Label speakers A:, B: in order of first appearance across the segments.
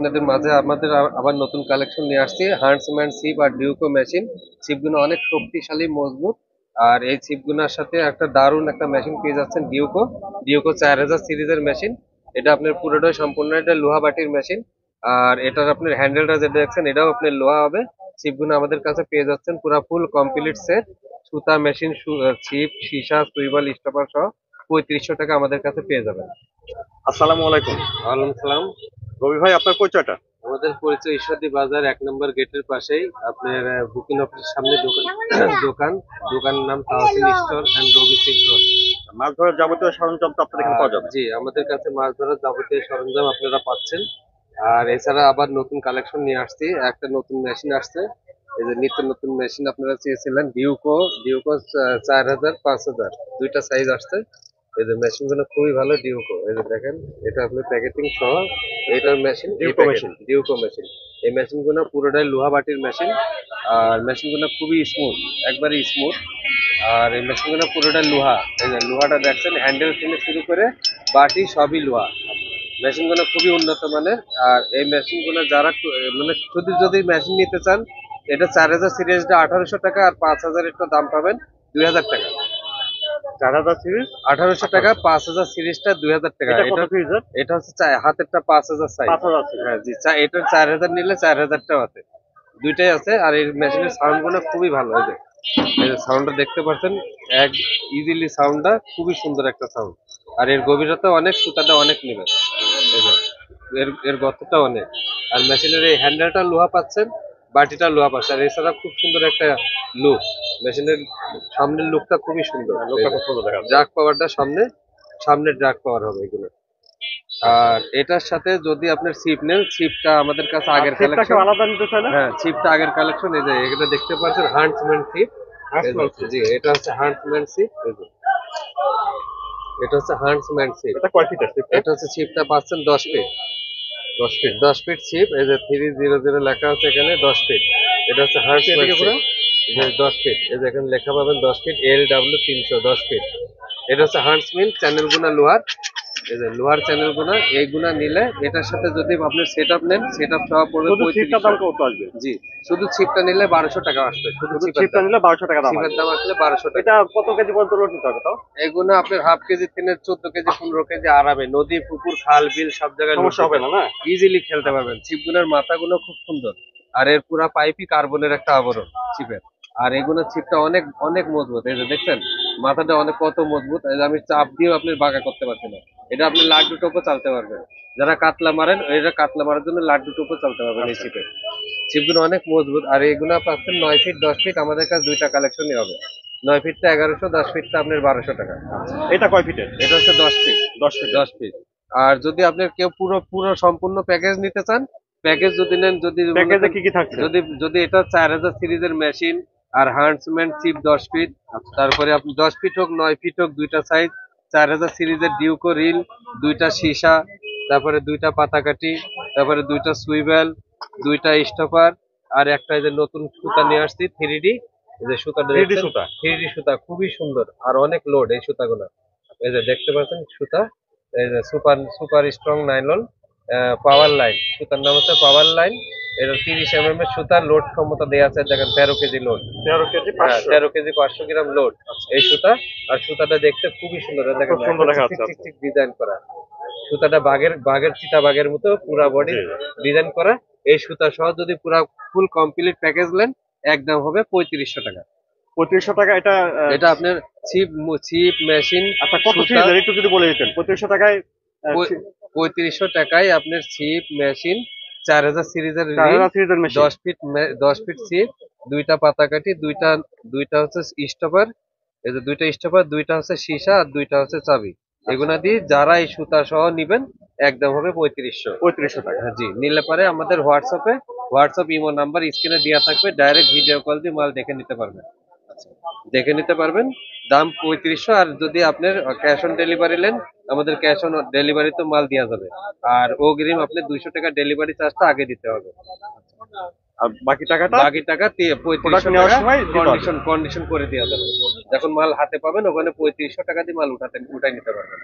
A: আপনাদের মাঝে আমাদের আবার নতুন কালেকশন নিয়ে আসছি হান্টসম্যান সিপ আর ডিউকো মেশিন। সিপগুলো অনেক শক্তিশালী মজবুত। আর এই সিপগুলোর সাথে একটা দারুণ একটা মেশিন পেয়ে যাচ্ছেন ডিউকো। ডিউকো 4000 সিরিজের মেশিন। এটা আপনার পুরোটাই সম্পূর্ণ এটা লোহা বাটির মেশিন। আর এটার আপনার হ্যান্ডেলটা যেটা দেখছেন এটাও আপনার লোহা হবে। সিপগুলো আমাদের কাছে পেয়ে যাচ্ছেন পুরো ফুল কমপ্লিট সেট। সুতা মেশিন, ছিপ, সীসা, সুইবাল, স্টপার সহ 3500 টাকা আমাদের কাছে পেয়ে যাবেন।
B: আসসালামু আলাইকুম।
A: ওয়ালাইকুম সালাম।
B: রবি ভাই, আপনার পরিচয়টা?
A: আমাদের পরিচয় ঈশ্বরদী বাজার 1 নম্বর গেটের পাশেই আপনার বুকিং অফিসের সামনে দোকান। দোকান দোকানের নাম তাওসিল স্টোর এন্ড রবি সিগ্র।
B: মাছ ধরার যাবতীয় সরঞ্জাম তো আপনার এখানে পাওয়া যাবে?
A: জি, আমাদের কাছে মাছ ধরার যাবতীয় সরঞ্জাম আপনারা পাচ্ছেন। আর এছাড়া আবার নতুন কালেকশন নিয়ে আসছি, একটা নতুন মেশিন আসছে। এই যে নিত্য নতুন মেশিন আপনারা চেয়েছিলেন, ডিউকো। ডিউকো 4000 5000 দুইটা সাইজ আসছে। এই যে মেশিন গুলো খুবই ভালো ডিউকো। এই যে দেখেন, এটা আপনার প্যাকেটিং সহ এটার মেশিন,
B: ডিউকো মেশিন।
A: ডিউকো মেশিন। এই মেশিন গুলো পুরোটাই লোহা বাটির মেশিন। আর মেশিন গুলো খুবই স্মুথ, একবারে স্মুথ। আর এই মেশিন গুলো পুরোটা লোহা। এই যে লোহাটা দেখছেন, হ্যান্ডেল থেকে শুরু করে বাটি সবই লোহা। মেশিন গুলো খুবই উন্নত মানের। আর এই মেশিন গুলো যারা মানে শুধু যদি মেশিন নিতে চান, এটা 4000 সিরিজটা 1800 টাকা, আর 5000 এর দাম পাবেন 2000 টাকা।
B: 4000 সিরিজ
A: 1800 টাকা, 5000 সিরিজটা 2000 টাকা।
B: এটা কত
A: এটা
B: সিরিজের?
A: এটা হচ্ছে হাতেরটা 5000 সাইজ।
B: 5000 সিরিজ।
A: হ্যাঁ জি, এটার 4000 নিলে 4000টাও আছে, দুইটাই আছে। আর এই মেশিনের সাউন্ড গুলো খুবই ভালো। এই যে সাউন্ডটা দেখতে পাচ্ছেন, এক ইজিলি সাউন্ডটা খুবই সুন্দর একটা সাউন্ড। আর এর গভীরতা অনেক, সুতাটা অনেক নেবে। এই যে এর এর গর্তটা অনেক। আর মেশিনের এই হ্যান্ডেলটা লোহা পাচ্ছেন, বাটিটা লোহা পাচ্ছেন। আর এছাড়া খুব সুন্দর একটা লুক, মেশিনের সামনের লুকটা খুবই সুন্দর।
B: লোকটা খুব সুন্দর দেখা যাচ্ছে।
A: ড্রাগ পাওয়ারটা সামনে ড্রাগ পাওয়ার হবে এগুলো। আর এটার সাথে যদি আপনার ছিপ নেন, ছিপটা আমাদের কাছে আগের
B: সিটটাকে
A: কালেকশন।
B: আলাদা নিতে চাই না?
A: হ্যাঁ, ছিপটা আগের কালেকশন। এই যে এটা দেখতে পাচ্ছেন হান্টসম্যান ছিপ।
B: হান্টসম্যান সিট।
A: জি, এটা হচ্ছে হান্টসম্যান ছিপ। এই যে এটা হচ্ছে হান্টসম্যান ছিপ।
B: এটা কয় ফিটের সিটটা?
A: এটা হচ্ছে ছিপটা পাচ্ছেন 10 ফিট। 10 ফিট, 10 ফিট ছিপ। এই যে 300 লেখা আছে এখানে, 10 ফিট। এটা হচ্ছে হান্টসম্যান
B: এদিকে
A: ছিপ।
B: পুরো
A: এই যে 10 ফিট, এই যে এখানে লেখা পাবেন 10 ফিট, LW 300, 10 ফিট। এটা হচ্ছে হান্টসম্যান চ্যানেল গুনা লোহার। এই যে লোহার চ্যানেল গুনা, এইগুলা নিলে এটার সাথে যদি আপনি সেট আপ নেন, সেট আপ সহ পড়বে
B: শুধু সিটটার দাম
A: 3500।
B: কত আসবে?
A: জি, শুধু ছিপটা নিলে 1200 টাকা আসবে। শুধু
B: শুধু
A: ছিপের
B: সিটটা
A: দাম।
B: নিলে 1200 টাকা দাম
A: ছিপের
B: আসবে।
A: দাম আসলে 1200 টাকা।
B: এটা কত কেজি পর্যন্ত লোড নিতে হবে তাও?
A: এগুলো আপনার হাফ কেজি থেকে 14 কেজি 15 কেজি আরামে নদী, পুকুর, খাল, বিল সব জায়গায়
B: সমস্যা হবে না, না?
A: ইজিলি খেলতে পারবেন। ছিপগুলোর মাথাগুলো খুব সুন্দর। আর এর পুরা পাইপই কার্বনের একটা আবরণ ছিপের। আর এগুলোর ছিপটা অনেক অনেক মজবুত। এই যে দেখছেন মাথাটা অনেক কত মজবুত। এই যে আমি চাপ দিয়েও আপনি বাঁকা করতে পারছেন না। এটা আপনি লাড্ডু টোপও চালতে পারবেন। যারা কাতলা মারেন, এটা কাতলা মারার জন্য লাড্ডু টোপও চালতে পারবেন এই ছিপে। ছিপগুলো অনেক মজবুত। আর এগুলো পাচ্ছেন 9 ফিট 10 ফিট। আমাদের কাছে দুইটা কালেকশনই হবে। 9 ফিটটা 1100, 10 ফিটটা আপনার 1200 টাকা।
B: এটা কয় ফিটের?
A: এটা হচ্ছে 10 ফিট।
B: 10 ফিট।
A: 10 ফিট। আর যদি আপনার কেউ পুরো পুরো সম্পূর্ণ প্যাকেজ নিতে চান, প্যাকেজ যদি নেন, যদি
B: প্যাকেজে কি কি থাকছে?
A: যদি যদি এটা 4000 সিরিজের মেশিন আর হান্টসম্যান চিপ 10 ফিট, তারপরে আপনি 10 ফিট হোক 9 ফিট হোক দুইটা সাইজ, 4000 সিরিজের ডিউকো রিল, দুইটা সীসা, তারপরে দুইটা পাতাকাঠি, তারপরে দুইটা সুইবেল, দুইটা স্টপার, আর একটা এই যে নতুন সুতা নিয়ে আসছি 3D। এই যে সুতাটা
B: 3D সুতা?
A: 3D সুতা খুবই সুন্দর আর অনেক লোড এই সুতাগুলো। এই যে দেখতে পাচ্ছেন সুতা, এই যে সুপার সুপার স্ট্রং নাইলন পাওয়ার লাইন। সুতার নাম হচ্ছে পাওয়ার লাইন। এটা 30 এর সুতার লোড ক্ষমতা দেওয়া আছে, দেখেন 13 কেজি লোড।
B: 13 কেজি 500?
A: 13 কেজি 500 গ্রাম লোড এই সুতা। আর সুতাটা দেখতে খুবই সুন্দর, দেখেন
B: খুব সুন্দর দেখা যাচ্ছে।
A: ঠিক ডিজাইন করা। সুতাটা বাঘের বাঘের চিতা বাঘের মতো পুরা বডি ডিজাইন করা। এই সুতা সহ যদি পুরা ফুল কমপ্লিট প্যাকেজ নেন, একদম হবে 3500 টাকা।
B: 3500 টাকা এটা?
A: এটা আপনার ছিপ, মেশিন।
B: আচ্ছা, কত সিরিজের একটু যদি বলে দিতেন। 3500 টাকায়
A: 3500 টাকায় আপনার ছিপ মেশিন, 4000 সিরিজের
B: 4000 সিরিজের মেশিন।
A: 10 ফিট, 10 ফিট ছিপ, দুইটা পাতাকাঠি, দুইটা দুইটা হচ্ছে স্টপার। এই যে দুইটা স্টপার, দুইটা হচ্ছে সীসা, আর দুইটা হচ্ছে চাবি। এগুলা দিয়ে যারা এই সুতা সহ নিবেন, একদম হবে 3500।
B: 3500 টাকা।
A: জি, নিলে পারে আমাদের হোয়াটসঅ্যাপ ইমো নাম্বার স্ক্রিনে দেওয়া থাকবে, ডাইরেক্ট ভিডিও কল দিয়ে মাল দেখে নিতে পারবেন। দাম 3500। আর যদি আপনার ক্যাশ অন ডেলিভারি নেন, আমাদের ক্যাশ অন ডেলিভারি তো মাল দেওয়া যাবে। আর অগ্রিম আপনি 200 টাকা ডেলিভারি চার্জটা আগে দিতে হবে।
B: আর বাকি টাকাটা?
A: বাকি টাকা 3500
B: নেওয়ার
A: টাকা
B: সময়
A: কন্ডিশন করে দেওয়া যাবে। যখন মাল হাতে পাবেন, ওখানে 3500 টাকা দিয়ে মাল উঠাই নিতে পারবেন।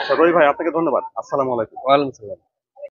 B: আচ্ছা রবি ভাই, আপনাকে ধন্যবাদ। আসসালামু আলাইকুম।
A: ওয়ালাইকুম সালাম।